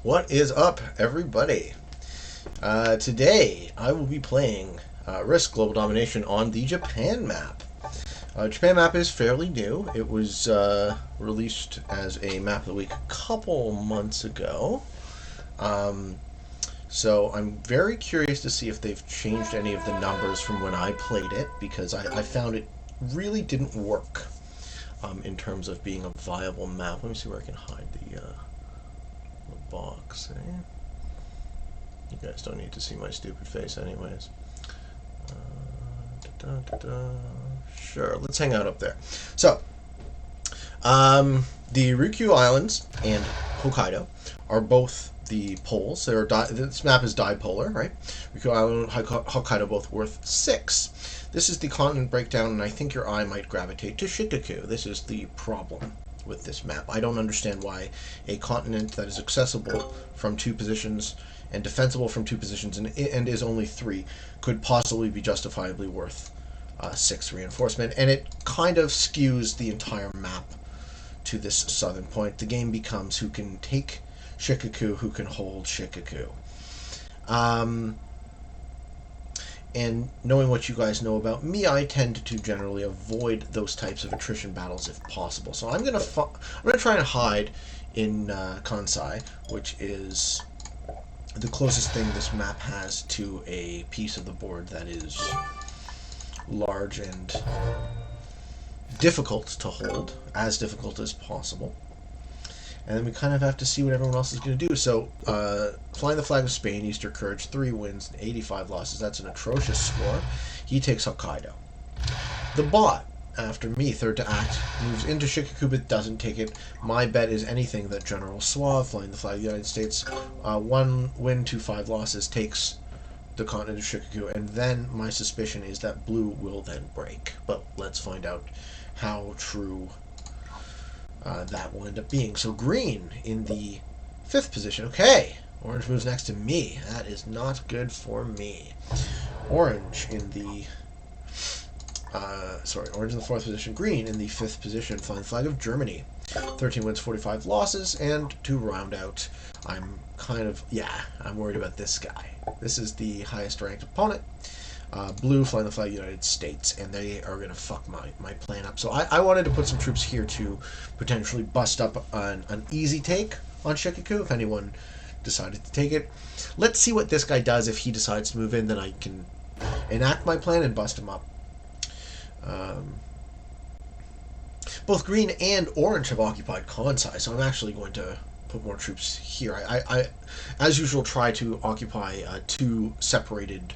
What is up, everybody? Today I will be playing Risk Global Domination on the Japan map. Japan map is fairly new. It was released as a map of the week a couple months ago. So I'm very curious to see if they've changed any of the numbers from when I played it, because I found it really didn't work in terms of being a viable map. Let me see where I can hide the box. You guys don't need to see my stupid face anyways. Sure, let's hang out up there. So, the Ryukyu Islands and Hokkaido are both the poles. This map is dipolar, right? Ryukyu Island and Hokkaido both worth 6. This is the continent breakdown, and I think your eye might gravitate to Shikoku. This is the problem with this map. I don't understand why a continent that is accessible from 2 positions and defensible from 2 positions and is only 3 could possibly be justifiably worth 6 reinforcement, and it kind of skews the entire map to this southern point. The game becomes who can take Shikoku, who can hold Shikoku. And knowing what you guys know about me, I tend to generally avoid those types of attrition battles if possible. So I'm gonna try and hide in Kansai, which is the closest thing this map has to a piece of the board that is large and difficult to hold, as difficult as possible. And then we kind of have to see what everyone else is going to do. So, flying the flag of Spain, Easter Courage, 3 wins, 85 losses. That's an atrocious score. He takes Hokkaido. The bot, after me, third to act, moves into Shikoku but doesn't take it. My bet is anything that General Suave, flying the flag of the United States, 1 win, 5 losses, takes the continent of Shikoku. And then my suspicion is that blue will then break. But let's find out how true that will end up being. So green in the 5th position. Okay, orange moves next to me. That is not good for me. Orange in the orange in the 4th position. Green in the 5th position. Flying the flag of Germany. 13 wins, 45 losses, and to round out, I'm worried about this guy. This is the highest ranked opponent. Blue flying the flag of the United States, and they are going to fuck my plan up. So I wanted to put some troops here to potentially bust up an easy take on Shikoku if anyone decided to take it. Let's see what this guy does. If he decides to move in, then I can enact my plan and bust him up. Both green and orange have occupied Kansai, so I'm actually going to put more troops here. I as usual, try to occupy 2 separated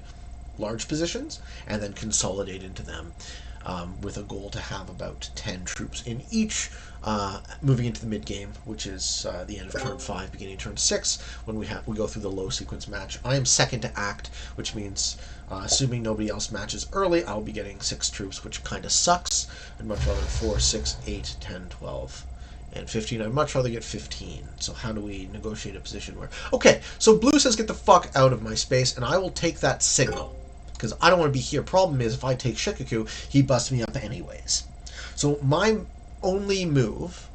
large positions and then consolidate into them with a goal to have about 10 troops in each, moving into the mid game, which is the end of turn 5, beginning turn 6, when we go through the low sequence match. I am second to act, which means assuming nobody else matches early, I'll be getting 6 troops, which kind of sucks. I'd much rather 4, 6, 8, 10, 12, and 15. I'd much rather get 15. So how do we negotiate a position where... Okay, so blue says get the fuck out of my space, and I will take that signal, because I don't want to be here. Problem is, if I take Shikoku, he busts me up anyways. So my only move,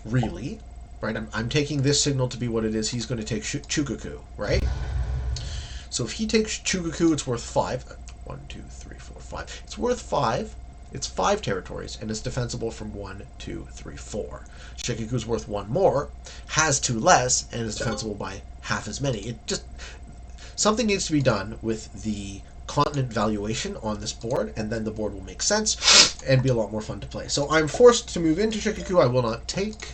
really, right, I'm taking this signal to be what it is. He's going to take Chugoku, right? So if he takes Chugoku, it's worth 5. 1, 2, 3, 4, 5. It's worth 5. It's 5 territories, and it's defensible from 1, 2, 3, 4. Shikoku's worth 1 more, has 2 less, and is defensible by half as many. It just... Something needs to be done with the continent valuation on this board, and then the board will make sense and be a lot more fun to play. So I'm forced to move into Shikoku. I will not take.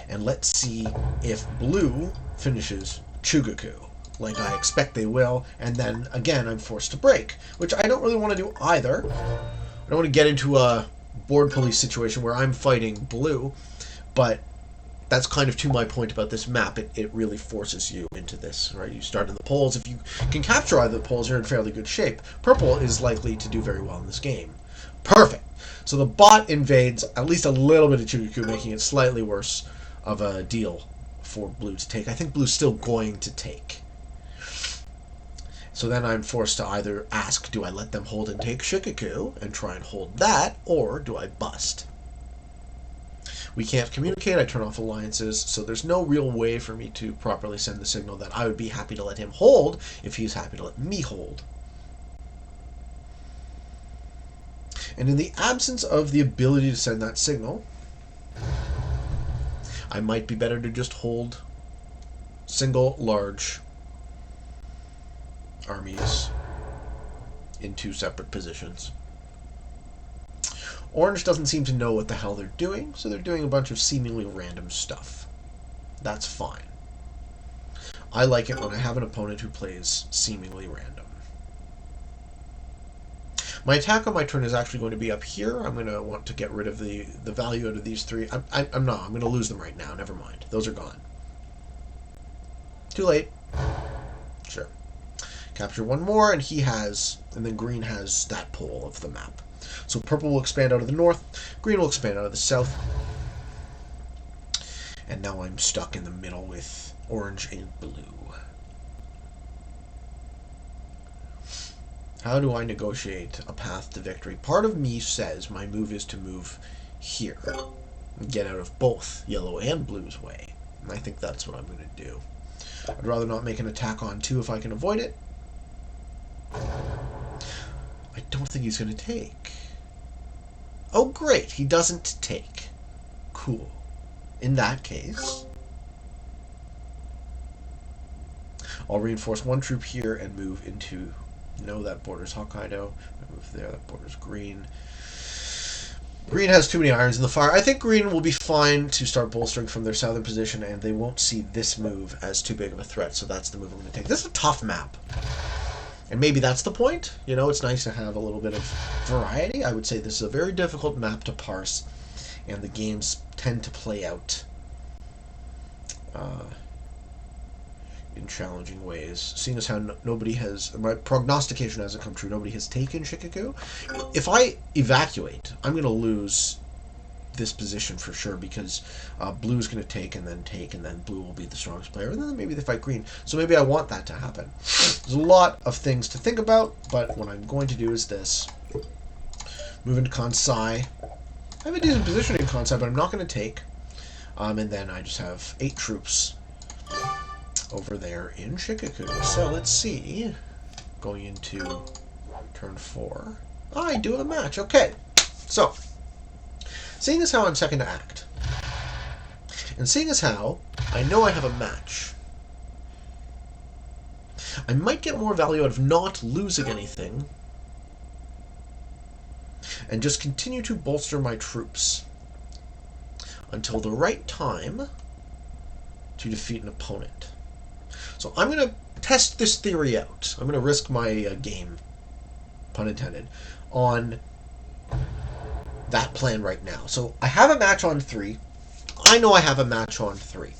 And let's see if blue finishes Chugoku, like I expect they will. And then, again, I'm forced to break, which I don't really want to do either. I don't want to get into a board police situation where I'm fighting blue, but... That's kind of to my point about this map. It really forces you into this, right? You start in the poles. If you can capture either of the poles, you're in fairly good shape. Purple is likely to do very well in this game. Perfect. So the bot invades at least a little bit of Chugoku, making it slightly worse of a deal for blue to take. I think blue's still going to take. So then I'm forced to either ask, do I let them hold and take Shikoku and try and hold that, or do I bust? We can't communicate. I turn off alliances, so there's no real way for me to properly send the signal that I would be happy to let him hold if he's happy to let me hold. And in the absence of the ability to send that signal, I might be better to just hold single large armies in two separate positions. Orange doesn't seem to know what the hell they're doing, so they're doing a bunch of seemingly random stuff. That's fine. I like it when I have an opponent who plays seemingly random. My attack on my turn is actually going to be up here. I'm going to want to get rid of the value out of these three. I'm not. I'm going to lose them right now. Never mind. Those are gone. Too late. Sure. Capture one more, and he has, and then green has that pole of the map. So purple will expand out of the north, green will expand out of the south. And now I'm stuck in the middle with orange and blue. How do I negotiate a path to victory? Part of me says my move is to move here. Get out of both yellow and blue's way. And I think that's what I'm going to do. I'd rather not make an attack on 2 if I can avoid it. I don't think he's going to take. Oh, great. He doesn't take. Cool. In that case, I'll reinforce 1 troop here and move into... No, that borders Hokkaido. I move there. That borders green. Green has too many irons in the fire. I think green will be fine to start bolstering from their southern position, and they won't see this move as too big of a threat, so that's the move I'm going to take. This is a tough map. And maybe that's the point. You know, it's nice to have a little bit of variety. I would say this is a very difficult map to parse, and the games tend to play out in challenging ways. Seeing as how nobody has... My prognostication hasn't come true. Nobody has taken Shikoku. If I evacuate, I'm going to lose this position for sure, because blue's going to take, and then blue will be the strongest player, and then maybe they fight green. So maybe I want that to happen. There's a lot of things to think about, but what I'm going to do is this. Move into Kansai. I have a decent position in Kansai, but I'm not going to take. And then I just have 8 troops over there in Shikoku. So let's see. Going into turn 4. I do have a match. Okay. So, seeing as how I'm second to act, and seeing as how I know I have a match, I might get more value out of not losing anything and just continue to bolster my troops until the right time to defeat an opponent. So I'm going to test this theory out. I'm going to risk my game, pun intended, on that plan right now. So I have a match on 3. I know I have a match on 3.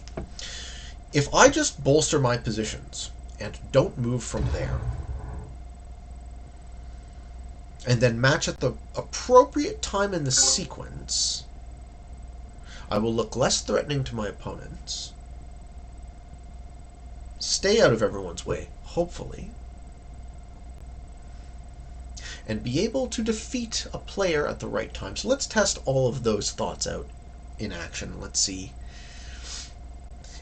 If I just bolster my positions and don't move from there, and then match at the appropriate time in the sequence, I will look less threatening to my opponents, stay out of everyone's way, hopefully, and be able to defeat a player at the right time. So let's test all of those thoughts out in action. Let's see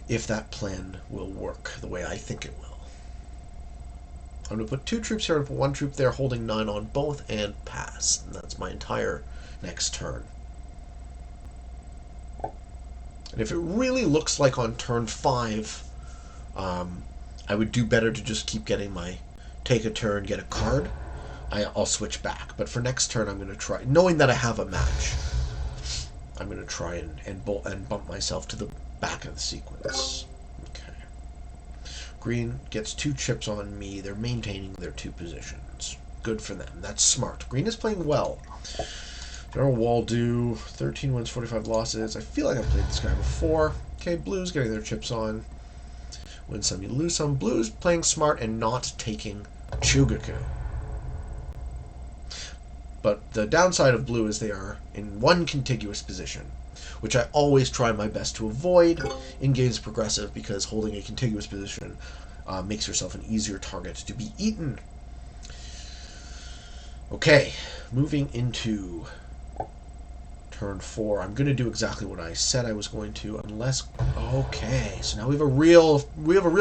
if that plan will work the way I think it will. I'm going to put 2 troops here and put 1 troop there, holding 9 on both, and pass. And that's my entire next turn. And if it really looks like on turn 5, I would do better to just keep getting my take a turn, get a card, I'll switch back. But for next turn, I'm going to try, knowing that I have a match, I'm going to try and bump myself to the back of the sequence. Okay. Green gets 2 chips on me. They're maintaining their 2 positions. Good for them. That's smart. Green is playing well. General Waldo, 13 wins, 45 losses. I feel like I've played this guy before. Okay, Blue's getting their chips on. Win some, you lose some. Blue's playing smart and not taking Chugaku. But the downside of Blue is they are in one contiguous position, which I always try my best to avoid in games progressive, because holding a contiguous position makes yourself an easier target to be eaten. Okay, moving into Turn 4. I'm going to do exactly what I said I was going to, unless... Okay, so now we have a real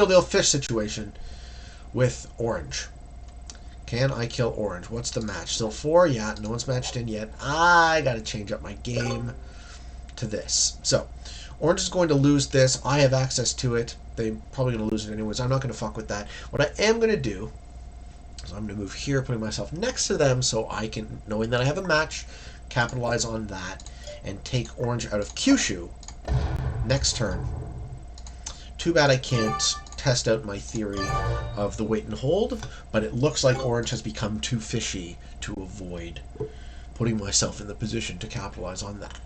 deal fish situation with orange. Can I kill orange? What's the match? Still 4? Yeah, no one's matched in yet. I got to change up my game to this. So, orange is going to lose this. I have access to it. They're probably going to lose it anyways. I'm not going to fuck with that. What I am going to do is I'm going to move here, putting myself next to them so I can, knowing that I have a match, capitalize on that and take orange out of Kyushu next turn. Too bad I can't test out my theory of the wait and hold, but it looks like orange has become too fishy to avoid putting myself in the position to capitalize on that.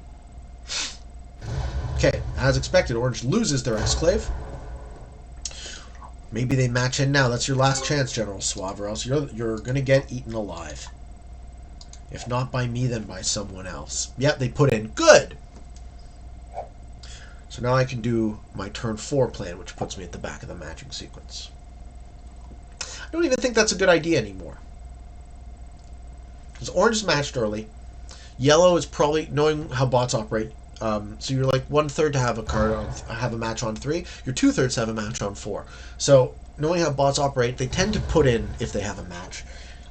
Okay, as expected, orange loses their exclave. Maybe they match in now. That's your last chance, General Suave, or else you're going to get eaten alive. If not by me, then by someone else. Yep, they put in. Good! So now I can do my turn 4 plan, which puts me at the back of the matching sequence. I don't even think that's a good idea anymore. Because orange is matched early. Yellow is probably, knowing how bots operate, so you're like 1/3 to have a card on, have a match on 3. You're 2/3 to have a match on 4. So knowing how bots operate, they tend to put in if they have a match.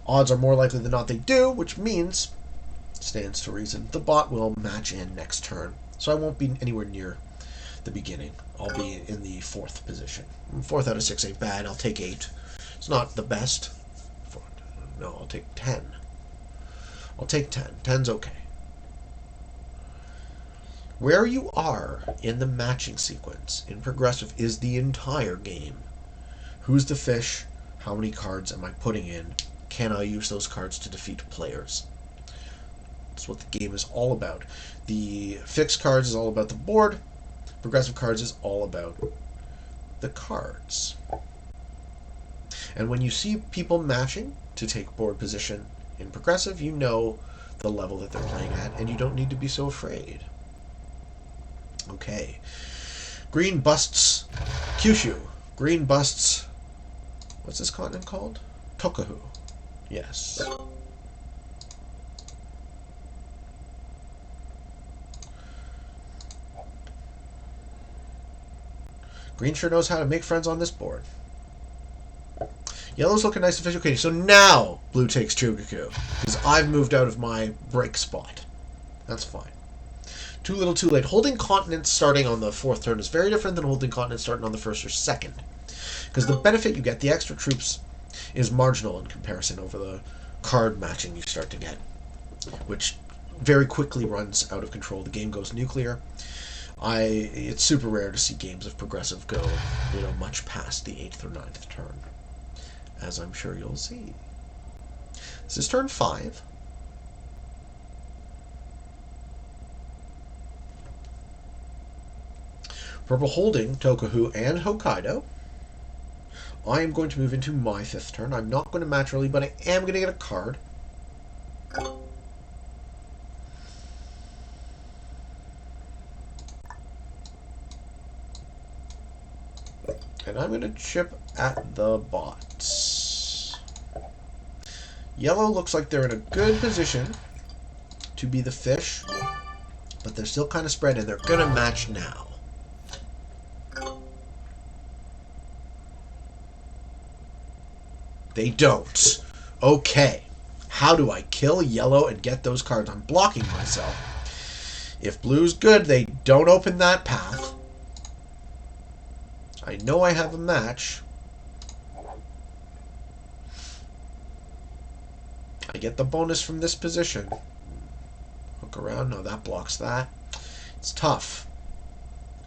Odds are more likely than not they do, which means, stands to reason, the bot will match in next turn. So I won't be anywhere near the beginning. I'll be in the 4th position. 4th out of 6 ain't bad. I'll take 8. It's not the best. No, I'll take 10. I'll take 10. 10's okay. Where you are in the matching sequence in progressive is the entire game. Who's the fish? How many cards am I putting in? Can I use those cards to defeat players? That's what the game is all about. The fixed cards is all about the board. Progressive cards is all about the cards. And when you see people matching to take board position in progressive, you know the level that they're playing at, and you don't need to be so afraid. Okay. Green busts Kyushu. Green busts... What's this continent called? Tokahu. Yes. Green sure knows how to make friends on this board. Yellow's looking nice and official. Okay, so now blue takes Chugaku, because I've moved out of my break spot. That's fine. Too little, too late. Holding continents starting on the 4th turn is very different than holding continents starting on the 1st or 2nd. Because the benefit you get, the extra troops, is marginal in comparison over the card matching you start to get, which very quickly runs out of control. The game goes nuclear. It's super rare to see games of progressive go, much past the 8th or 9th turn, as I'm sure you'll see. This is turn 5. Purple holding Tokahu and Hokkaido. I am going to move into my 5th turn. I'm not going to match early, but I am going to get a card. And I'm going to chip at the bots. Yellow looks like they're in a good position to be the fish, but they're still kind of spread, and they're going to match now. They don't. Okay. How do I kill yellow and get those cards? I'm blocking myself. If blue's good, they don't open that path. I know I have a match. I get the bonus from this position. Hook around. No, that blocks that. It's tough.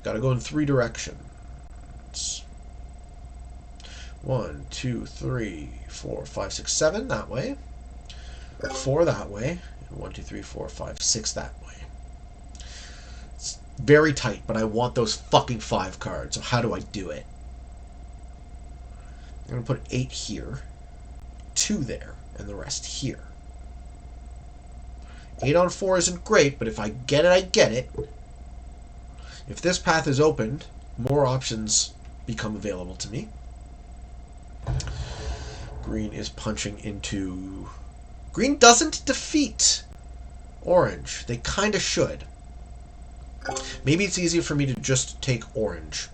Gotta go in 3 directions. 1, 2, 3, 4, 5, 6, 7 that way. 4 that way. 1, 2, 3, 4, 5, 6 that way. It's very tight, but I want those fucking 5 cards. So how do I do it? I'm going to put 8 here, 2 there, and the rest here. 8 on 4 isn't great, but if I get it, I get it. If this path is opened, more options become available to me. Green is punching into... Green doesn't defeat orange. They kind of should. Maybe it's easier for me to just take orange.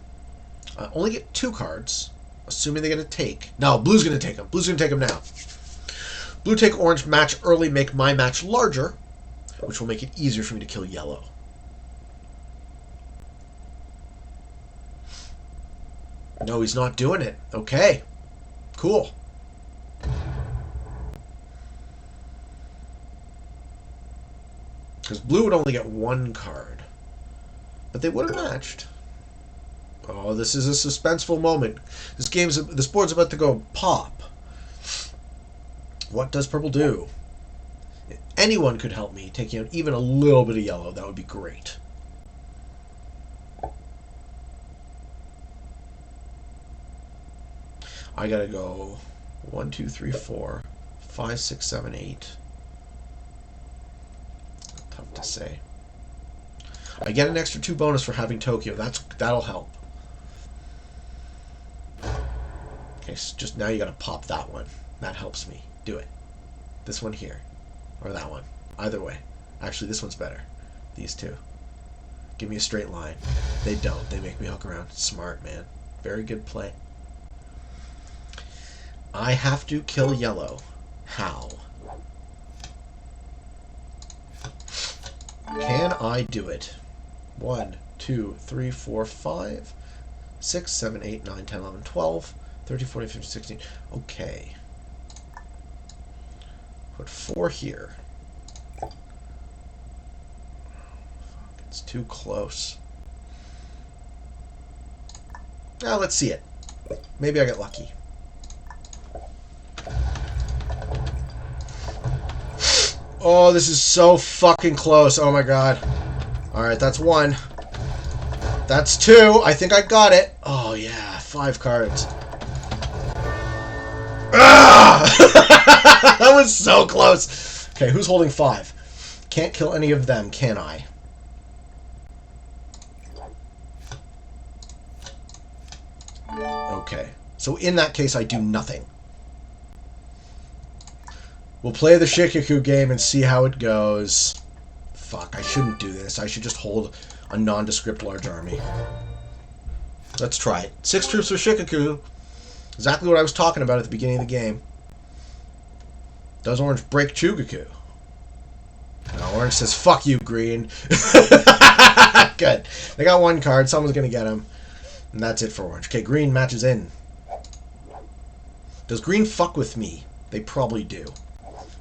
I only get 2 cards, assuming they're going to take. No, blue's going to take them. Blue's going to take them now. Blue take orange, match early, make my match larger, which will make it easier for me to kill yellow. No, he's not doing it. Okay. Cool. Because blue would only get 1 card. But they would have matched. Oh, this is a suspenseful moment. This board's about to go pop. What does purple do? If anyone could help me taking out even a little bit of yellow, that would be great. I gotta go 1, 2, 3, 4, 5, 6, 7, 8. Tough to say. I get an extra 2 bonus for having Tokyo. That'll help. Okay, so just now you gotta pop that one. That helps me. Do it. This one here. Or that one. Either way. Actually, this one's better. These 2. Give me a straight line. They don't. They make me hook around. Smart, man. Very good play. I have to kill yellow. How? Can I do it? 1, 2, 3, 4, 5, 6, 7, 8, 9, 10, 11, 12, 13, 14, 15, 16. Okay. Put 4 here. Fuck, it's too close. Now let's see it. Maybe I get lucky. Oh, this is so fucking close. Oh my god. Alright, that's 1. That's 2. I think I got it. Oh yeah, 5 cards. Ah! That was so close. Okay, who's holding 5? Can't kill any of them, can I? Okay. So in that case, I do nothing. We'll play the Shikaku game and see how it goes. Fuck, I shouldn't do this. I should just hold a nondescript large army. Let's try it. 6 troops for Shikaku. Exactly what I was talking about at the beginning of the game. Does orange break Chugaku? No, orange says, fuck you, green. Good. They got 1 card. Someone's going to get him. And that's it for orange. Okay, green matches in. Does green fuck with me? They probably do.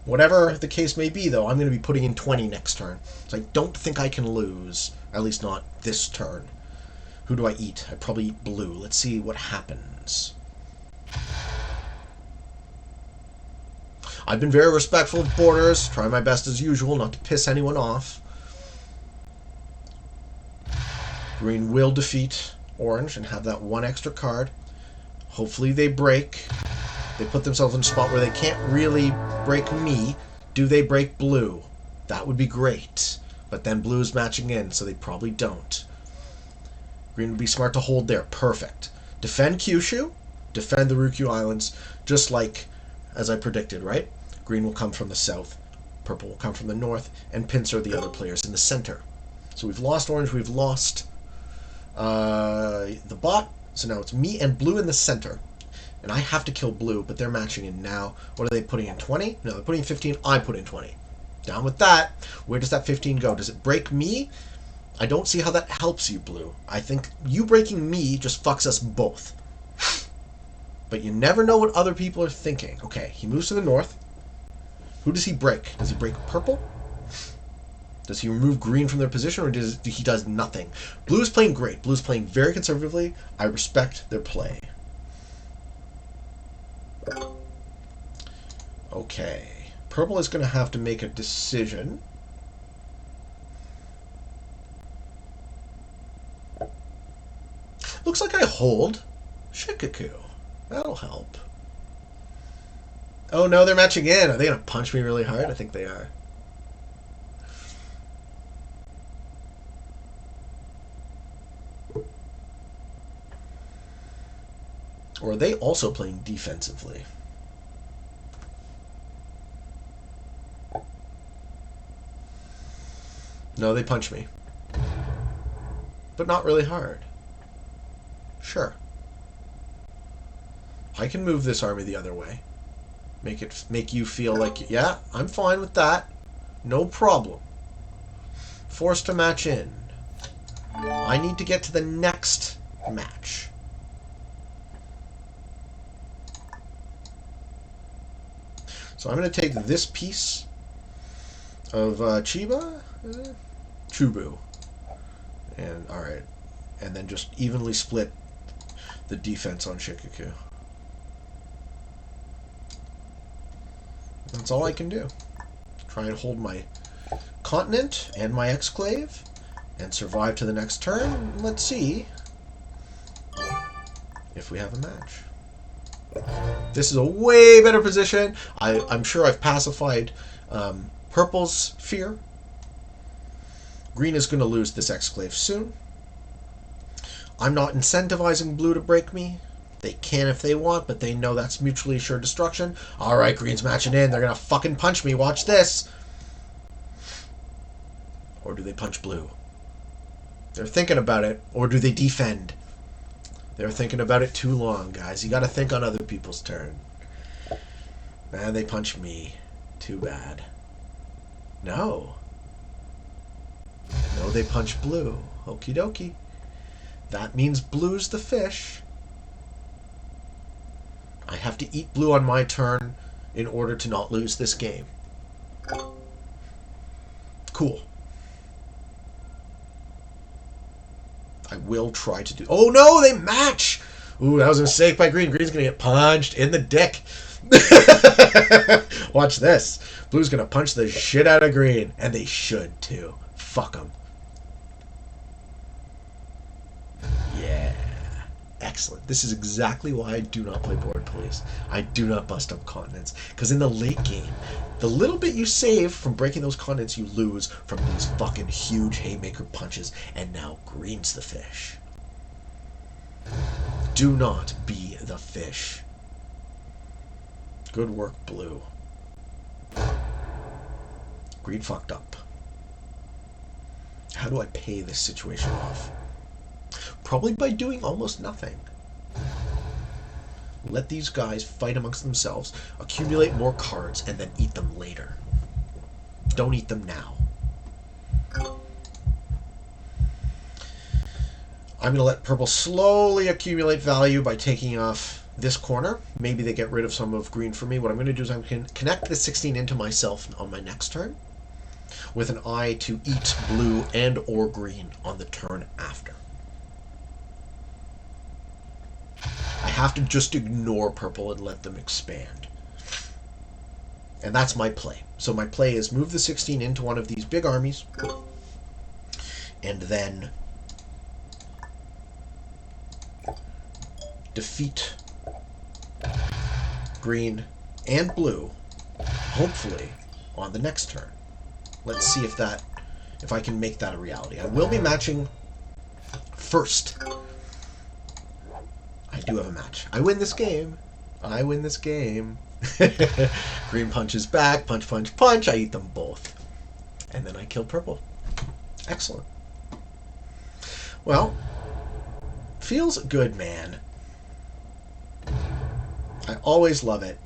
Whatever the case may be, though, I'm going to be putting in 20 next turn. So I don't think I can lose. At least not this turn. Who do I eat? I probably eat blue. Let's see what happens. I've been very respectful of borders. Try my best as usual not to piss anyone off. Green will defeat orange and have that 1 extra card. Hopefully they break. They put themselves in a spot where they can't really break me. Do they break blue? That would be great. But then blue is matching in, so they probably don't. Green would be smart to hold there. Perfect. Defend Kyushu. Defend the Ryukyu Islands. Just like as I predicted, right? Green will come from the south. Purple will come from the north. And pincer the other players in the center. So we've lost orange. We've lost the bot. So now it's me and blue in the center. And I have to kill blue, but they're matching in now. What are they putting in? 20? No, they're putting in 15. I put in 20. Down with that. Where does that 15 go? Does it break me? I don't see how that helps you, blue. I think you breaking me just fucks us both. But you never know what other people are thinking. Okay, he moves to the north. Who does he break? Does he break purple? Does he remove green from their position, or he does nothing? Blue is playing great. Blue is playing very conservatively. I respect their play. Okay. Purple is going to have to make a decision. Looks like I hold Shikaku. That'll help. Oh no, they're matching in. Are they going to punch me really hard? I think they are. Or are they also playing defensively? No, they punch me. But not really hard. Sure. I can move this army the other way. Make you feel like, yeah, I'm fine with that. No problem. Forced to match in. I need to get to the next match. So I'm going to take this piece of Chubu. And, alright. And then just evenly split the defense on Shikoku. That's all I can do. Try and hold my continent and my exclave and survive to the next turn. Let's see if we have a match. This is a way better position. I'm sure I've pacified Purple's fear. Green is going to lose this exclave soon. I'm not incentivizing Blue to break me. They can if they want, but they know that's mutually assured destruction. Alright, Green's matching in. They're going to fucking punch me. Watch this. Or do they punch Blue? They're thinking about it. Or do they defend? They're thinking about it too long, guys. You got to think on other people's turn. Man, they punch me. Too bad. No. No, they punch Blue. Okie dokie. That means Blue's the fish. I have to eat Blue on my turn in order to not lose this game. Cool. I will try to do... Oh no, they match! Ooh, that was a mistake by Green. Green's going to get punched in the dick. Watch this. Blue's going to punch the shit out of Green. And they should, too. Fuck them. Yeah. Excellent. This is exactly why I do not play board police. I do not bust up continents. Because in the late game, the little bit you save from breaking those continents, you lose from these fucking huge haymaker punches. And now Green's the fish. Do not be the fish. Good work, Blue. Green fucked up. How do I pay this situation off? Probably by doing almost nothing. Let these guys fight amongst themselves, accumulate more cards, and then eat them later. Don't eat them now. I'm going to let Purple slowly accumulate value by taking off this corner. Maybe they get rid of some of Green for me. What I'm going to do is I'm going to connect the 16 into myself on my next turn with an eye to eat Blue and or Green on the turn after. I have to just ignore Purple and let them expand. And that's my play. So my play is move the 16 into one of these big armies and then defeat Green and Blue, hopefully, on the next turn. Let's see if I can make that a reality. I will be matching first. I do have a match. I win this game. I win this game. Green punches back, punch, punch, punch. I eat them both. And then I kill Purple. Excellent. Well, feels good, man. I always love it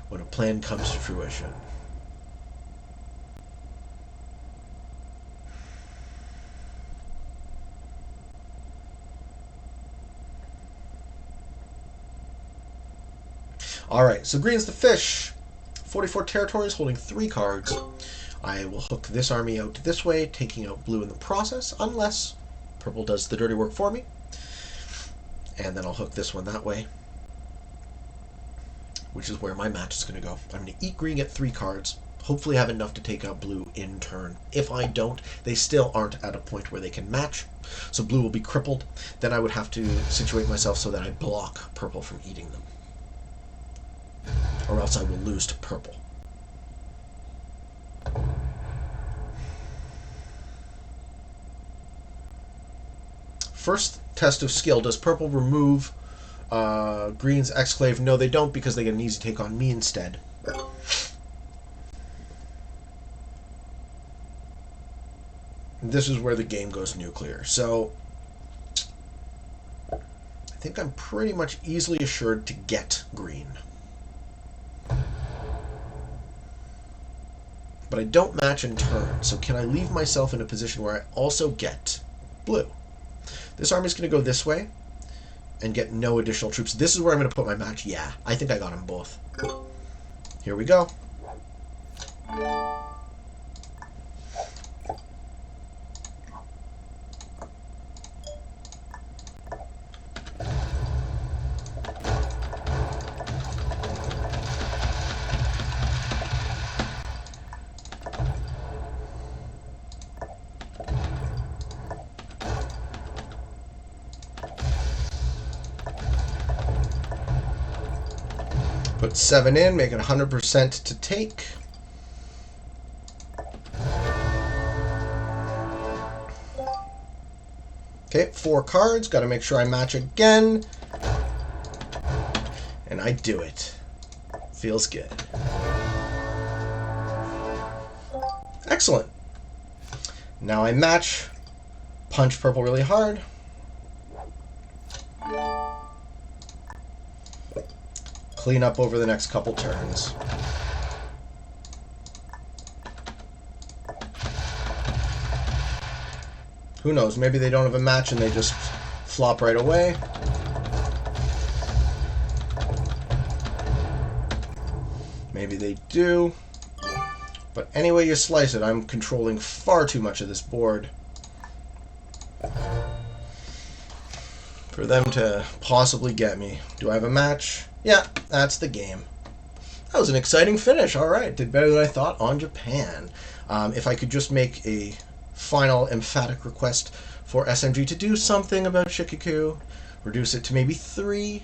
when a plan comes to fruition. Alright, so Green's the fish. 44 territories, holding 3 cards. I will hook this army out this way, taking out Blue in the process, unless Purple does the dirty work for me. And then I'll hook this one that way, which is where my match is going to go. I'm going to eat Green, get 3 cards, hopefully have enough to take out Blue in turn. If I don't, they still aren't at a point where they can match, so Blue will be crippled. Then I would have to situate myself so that I block Purple from eating them, or else I will lose to Purple. First test of skill. Does Purple remove Green's exclave? No, they don't, because they get an easy take on me instead. this is where the game goes nuclear. So I think I'm pretty much easily assured to get green. But I don't match in turn, so can I leave myself in a position where I also get blue? This army is going to go this way and get no additional troops. This is where I'm going to put my match. Yeah, I think I got them both. Here we go. Put 7 in, make it 100% to take. Okay, 4 cards. Got to make sure I match again. And I do it. Feels good. Excellent. Now I match. Punch purple really hard. Clean up over the next couple turns. Who knows? Maybe they don't have a match and they just flop right away. Maybe they do. But any way you slice it, I'm controlling far too much of this board for them to possibly get me. Do I have a match? Yeah, that's the game. That was an exciting finish. All right, did better than I thought on Japan. If I could just make a final emphatic request for SMG to do something about Shikoku, reduce it to maybe 3.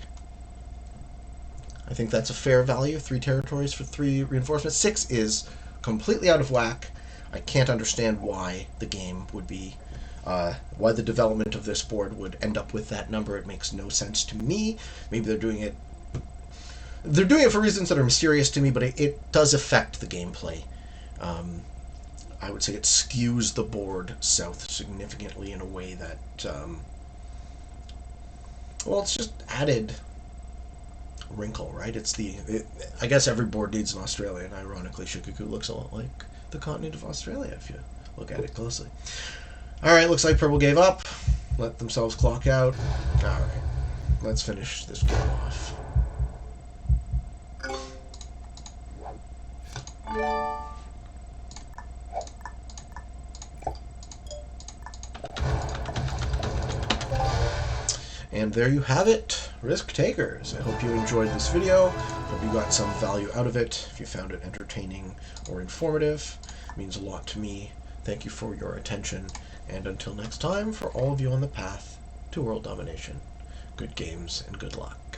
I think that's a fair value. 3 territories for 3 reinforcements. 6 is completely out of whack. I can't understand why the game would be, why the development of this board would end up with that number. It makes no sense to me. Maybe they're doing it for reasons that are mysterious to me, but it does affect the gameplay. I would say it skews the board south significantly in a way that, well, it's just added wrinkle, right? I guess every board needs an Australia, and ironically, Shikoku looks a lot like the continent of Australia if you look at it closely. All right, looks like purple gave up. Let themselves clock out. All right, let's finish this game off. And there you have it, Risk Takers. I hope you enjoyed this video. Hope you got some value out of it. If you found it entertaining or informative, it means a lot to me. Thank you for your attention. And until next time, for all of you on the path to world domination, good games and good luck.